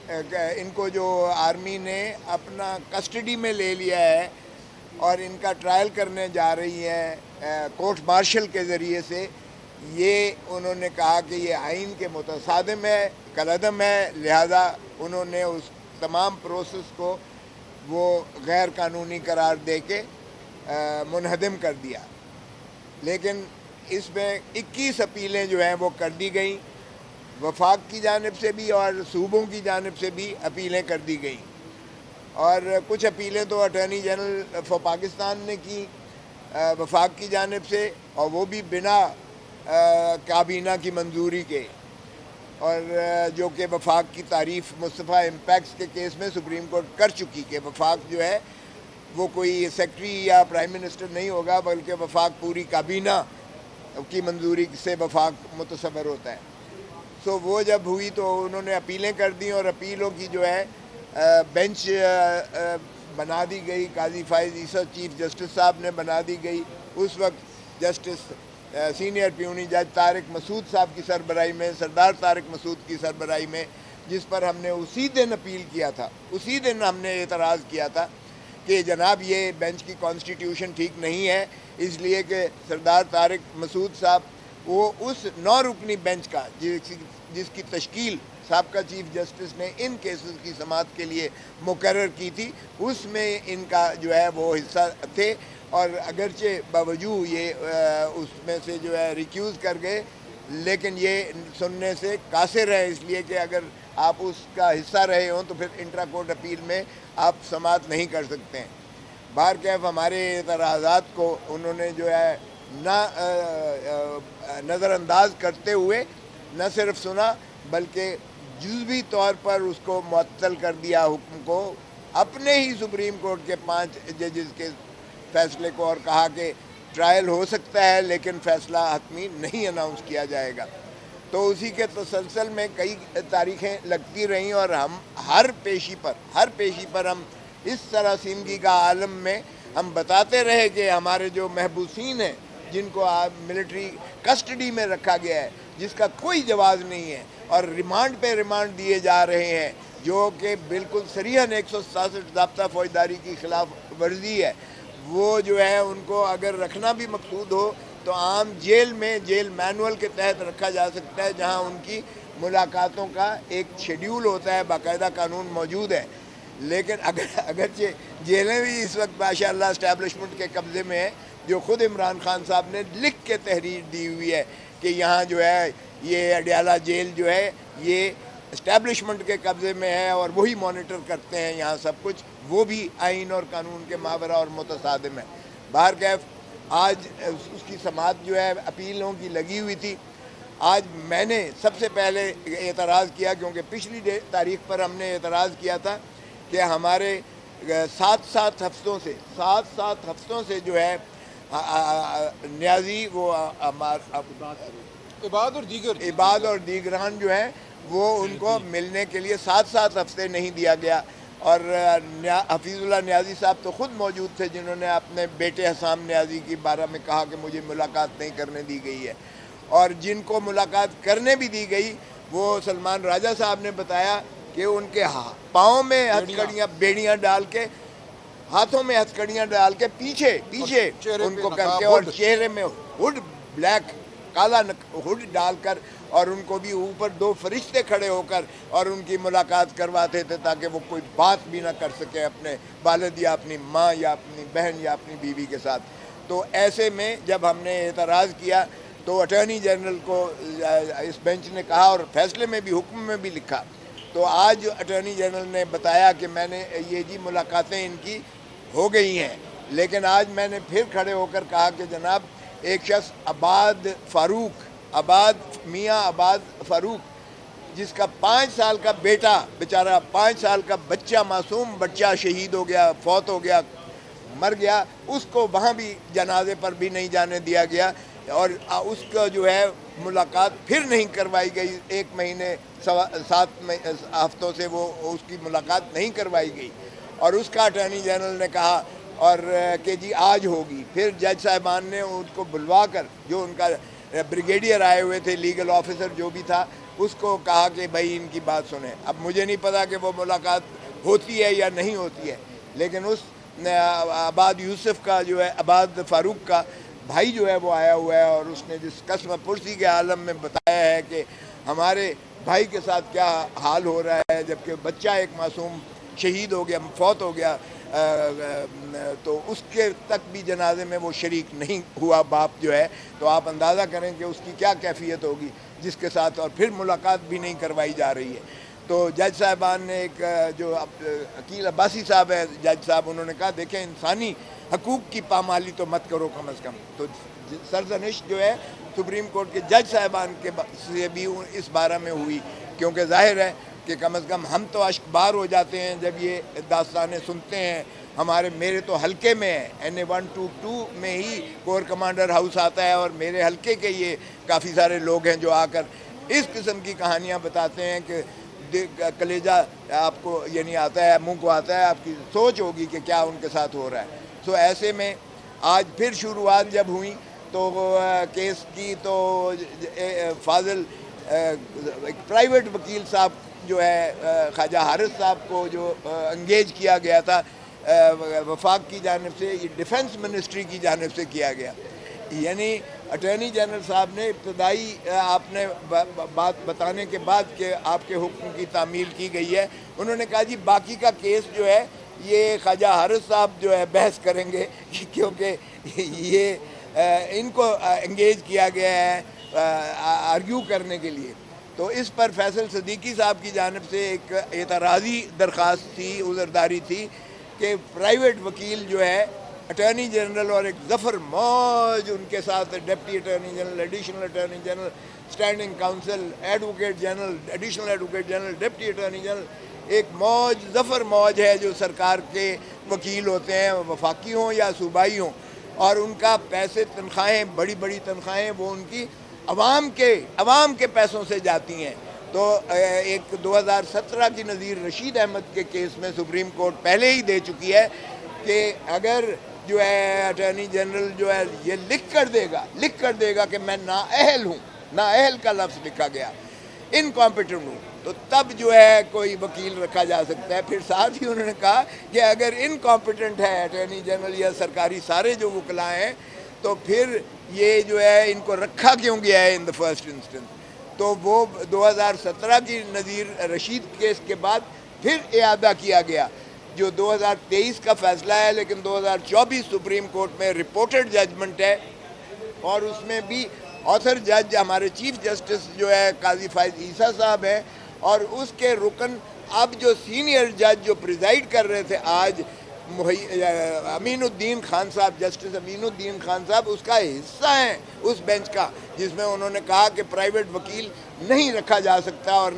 ان کو جو آرمی نے اپنا کسٹڈی میں لے لیا ہے اور ان کا ٹرائل کرنے جا رہی ہے کورٹ مارشل کے ذریعے سے، یہ انہوں نے کہا کہ یہ آئین کے متصادم ہے، کالعدم ہے، لہذا انہوں نے اس تمام پروسیس کو وہ غیر قانونی قرار دے کے منہدم کر دیا۔ لیکن اس میں 21 اپیلیں جو ہیں وہ کر دی گئیں، وفاق کی جانب سے بھی اور صوبوں کی جانب سے بھی اپیلیں کر دی گئیں، اور کچھ اپیلیں تو اٹارنی جنرل فار پاکستان نے کی وفاق کی جانب سے، اور وہ بھی بنا کابینہ کی منظوری کے، اور جو کہ وفاق کی تعریف مصطفیٰ امپیکس کے کیس میں سپریم کورٹ کر چکی کہ وفاق جو ہے وہ کوئی سیکٹری یا پرائم منسٹر نہیں ہوگا، بلکہ وفاق پوری کابینہ کی منظوری سے وفاق متصور ہوتا ہے۔ سو وہ جب ہوئی تو انہوں نے اپیلیں کر دیں، اور اپیلوں کی جو ہے بینچ بنا دی گئی، قاضی فائز عیسیٰ چیف جسٹس صاحب نے بنا دی گئی۔ اس وقت جسٹس سینئر پیونی جج طارق مسعود صاحب کی سربراہی میں، سردار طارق مسعود کی سربراہی میں، جس پر ہم نے اسی دن اپیل کیا تھا، اسی دن ہم نے اعتراض کیا تھا کہ جناب یہ بینچ کی کانسٹیٹیوشن ٹھیک نہیں ہے، اس لیے کہ سردار طارق مسعود صاحب وہ اس 9 رکنی بینچ کا جس کی تشکیل سابقہ چیف جسٹس نے ان کیسز کی سماعت کے لیے مقرر کی تھی، اس میں ان کا جو ہے وہ حصہ تھے، اور اگرچہ باوجود یہ اس میں سے جو ہے ریکیوز کر گئے، لیکن یہ سننے سے قاصر ہے، اس لیے کہ اگر آپ اس کا حصہ رہے ہوں تو پھر انٹرا کورٹ اپیل میں آپ سماعت نہیں کر سکتے ہیں۔ بہرکیف ہمارے اعتراضات کو انہوں نے جو ہے نظر انداز کرتے ہوئے نہ صرف سنا بلکہ جزوی طور پر اس کو معطل کر دیا حکم کو، اپنے ہی سپریم کورٹ کے 5 ججز کے فیصلے کو، اور کہا کہ ٹرائل ہو سکتا ہے لیکن فیصلہ حتمی نہیں اناؤنس کیا جائے گا۔ تو اسی کے تسلسل میں کئی تاریخیں لگتی رہیں، اور ہم ہر پیشی پر ہم اس طرح سیمگی کا عالم میں ہم بتاتے رہے کہ ہمارے جو محبوسین ہیں جن کو ملٹری کسٹڈی میں رکھا گیا ہے، جس کا کوئی جواز نہیں ہے، اور ریمانڈ پہ ریمانڈ دیے جا رہے ہیں، جو کہ بالکل صریحاً 167 ضابطہ فوجداری کی خلاف ورزی ہے، وہ جو ہے ان کو اگر رکھنا بھی مقصود ہو تو عام جیل میں، جیل مینول کے تحت رکھا جا سکتا ہے، جہاں ان کی ملاقاتوں کا ایک شیڈیول ہوتا ہے، باقاعدہ قانون موجود ہے۔ لیکن اگرچہ جیلیں بھی اس وقت ماشاء اللہ اسٹیبلشمنٹ کے قبضے میں ہے، جو خود عمران خان صاحب نے لکھ کے تحریر دی ہوئی ہے کہ یہاں جو ہے یہ اڈیالہ جیل جو ہے یہ اسٹیبلشمنٹ کے قبضے میں ہے، اور وہی مانیٹر کرتے ہیں یہاں سب کچھ، وہ بھی آئین اور قانون کے ماورا اور متصادم ہے۔ بہرکیف آج اس کی سماعت جو ہے اپیلوں کی لگی ہوئی تھی۔ آج میں نے سب سے پہلے اعتراض کیا، کیونکہ پچھلی تاریخ پر ہم نے اعتراض کیا تھا کہ ہمارے 7 ہفتوں سے جو ہے نیازی وہ عباد اور دیگران جو ہیں وہ ان کو ملنے کے لیے 7 ہفتے نہیں دیا گیا، اور حفیظ اللہ نیازی صاحب تو خود موجود تھے جنہوں نے اپنے بیٹے حسام نیازی کے بارے میں کہا کہ مجھے ملاقات نہیں کرنے دی گئی ہے، اور جن کو ملاقات کرنے بھی دی گئی وہ سلمان راجہ صاحب نے بتایا کہ ان کے پاؤں میں ہتھکڑیاں بیڑیاں ڈال کے، ہاتھوں میں ہتھکڑیاں ڈال کے پیچھے ان کو کر کے، اور چہرے میں ہڈ بلیک کالا ہڈ ڈال کر، اور ان کو بھی اوپر 2 فرشتے کھڑے ہو کر اور ان کی ملاقات کرواتے تھے تاکہ وہ کوئی بات بھی نہ کر سکے اپنے والد یا اپنی ماں یا اپنی بہن یا اپنی بیوی کے ساتھ۔ تو ایسے میں جب ہم نے اعتراض کیا تو اٹارنی جنرل کو اس بینچ نے کہا، اور فیصلے میں بھی، حکم میں بھی لکھا، تو آج اٹارنی جنرل نے بتایا کہ میں نے یہ جی ملاقاتیں ان کی ہو گئی ہیں، لیکن آج میں نے پھر کھڑے ہو کر کہا کہ جناب ایک شخص میاں عباد فاروق، جس کا 5 سال کا بیٹا بیچارہ، 5 سال کا بچہ، معصوم بچہ شہید ہو گیا، فوت ہو گیا، مر گیا، اس کو وہاں بھی جنازے پر بھی نہیں جانے دیا گیا، اور اس کا جو ہے ملاقات پھر نہیں کروائی گئی، 1 مہینے 7 ہفتوں سے وہ اس کی ملاقات نہیں کروائی گئی، اور اس کا اٹارنی جنرل نے کہا اور کہ جی آج ہوگی۔ پھر جج صاحبان نے ان کو بلوا کر، جو ان کا بریگیڈیئر آئے ہوئے تھے، لیگل آفیسر جو بھی تھا، اس کو کہا کہ بھائی ان کی بات سنیں. اب مجھے نہیں پتا کہ وہ ملاقات ہوتی ہے یا نہیں ہوتی ہے، لیکن اس عباد یوسف کا جو ہے، عباد فاروق کا بھائی جو ہے وہ آیا ہوا ہے، اور اس نے جس قسم پرسی کے عالم میں بتایا ہے کہ ہمارے بھائی کے ساتھ کیا حال ہو رہا ہے، جبکہ بچہ ایک معصوم شہید ہو گیا، فوت ہو گیا، تو اس کے تک بھی جنازے میں وہ شریک نہیں ہوا باپ جو ہے. تو آپ اندازہ کریں کہ اس کی کیا کیفیت ہوگی جس کے ساتھ، اور پھر ملاقات بھی نہیں کروائی جا رہی ہے. تو جج صاحبان نے ایک جو عقیل عباسی صاحب ہے جج صاحب، انہوں نے کہا دیکھیں انسانی حقوق کی پامالی تو مت کرو کم از کم. تو سرزنش جو ہے سپریم کورٹ کے جج صاحبان کے سے بھی اس بارے میں ہوئی، کیونکہ ظاہر ہے کہ کم از کم ہم تو اشک بار ہو جاتے ہیں جب یہ داستانیں سنتے ہیں. میرے تو حلقے میں NA 122 میں ہی کور کمانڈر ہاؤس آتا ہے، اور میرے حلقے کے یہ کافی سارے لوگ ہیں جو آ کر اس قسم کی کہانیاں بتاتے ہیں کہ کلیجہ آپ کو یعنی آتا ہے، منہ کو آتا ہے، آپ کی سوچ ہوگی کہ کیا ان کے ساتھ ہو رہا ہے. سو ایسے میں آج پھر شروعات جب ہوئیں تو کیس کی، تو فاضل ایک پرائیویٹ وکیل صاحب جو ہے خواجہ حارث صاحب کو جو انگیج کیا گیا تھا وفاق کی جانب سے، یہ ڈیفنس منسٹری کی جانب سے کیا گیا. یعنی اٹارنی جنرل صاحب نے ابتدائی آپ نے بات بتانے کے بعد کہ آپ کے حکم کی تعمیل کی گئی ہے، انہوں نے کہا جی باقی کا کیس جو ہے یہ خواجہ حارث صاحب جو ہے بحث کریں گے، کیونکہ یہ ان کو انگیج کیا گیا ہے آرگیو کرنے کے لیے. تو اس پر فیصل صدیقی صاحب کی جانب سے ایک اعتراضی درخواست تھی، عذرداری تھی کہ پرائیویٹ وکیل جو ہے اٹارنی جنرل اور ایک ظفر موج ان کے ساتھ deputy attorney general, additional attorney general, standing council, advocate general, additional advocate general, deputy attorney general, ایک موج ظفر موج ہے جو سرکار کے وکیل ہوتے ہیں، وفاقی ہوں یا صوبائی ہوں، اور ان کا پیسے تنخواہیں بڑی بڑی تنخواہیں وہ ان کی عوام کے پیسوں سے جاتی ہیں. تو ایک 2017 کی نذیر رشید احمد کے کیس میں سپریم کورٹ پہلے ہی دے چکی ہے کہ اگر جو ہے اٹارنی جنرل جو ہے یہ لکھ کر دے گا کہ میں نااہل ہوں، نااہل کا لفظ لکھا گیا، انکمپیٹنٹ ہوں، تو تب جو ہے کوئی وکیل رکھا جا سکتا ہے. پھر ساتھ ہی انہوں نے کہا کہ اگر انکمپیٹنٹ ہے اٹارنی جنرل یا سرکاری سارے جو وکلاء ہیں تو پھر یہ جو ہے ان کو رکھا کیوں گیا ہے ان دا فرسٹ انسٹنس. تو وہ 2017 کی نذیر رشید کیس کے بعد پھر اعادہ کیا گیا جو 2023 کا فیصلہ ہے، لیکن 2024 سپریم کورٹ میں رپورٹڈ ججمنٹ ہے، اور اس میں بھی آتھر جج ہمارے چیف جسٹس جو ہے قاضی فائز عیسیٰ صاحب ہیں، اور اس کے رکن اب جو سینئر جج جو پریزائڈ کر رہے تھے آج امین الدین خان صاحب، جسٹس امین الدین خان صاحب اس کا حصہ ہیں اس بینچ کا، جس میں انہوں نے کہا کہ پرائیویٹ وکیل نہیں رکھا جا سکتا اور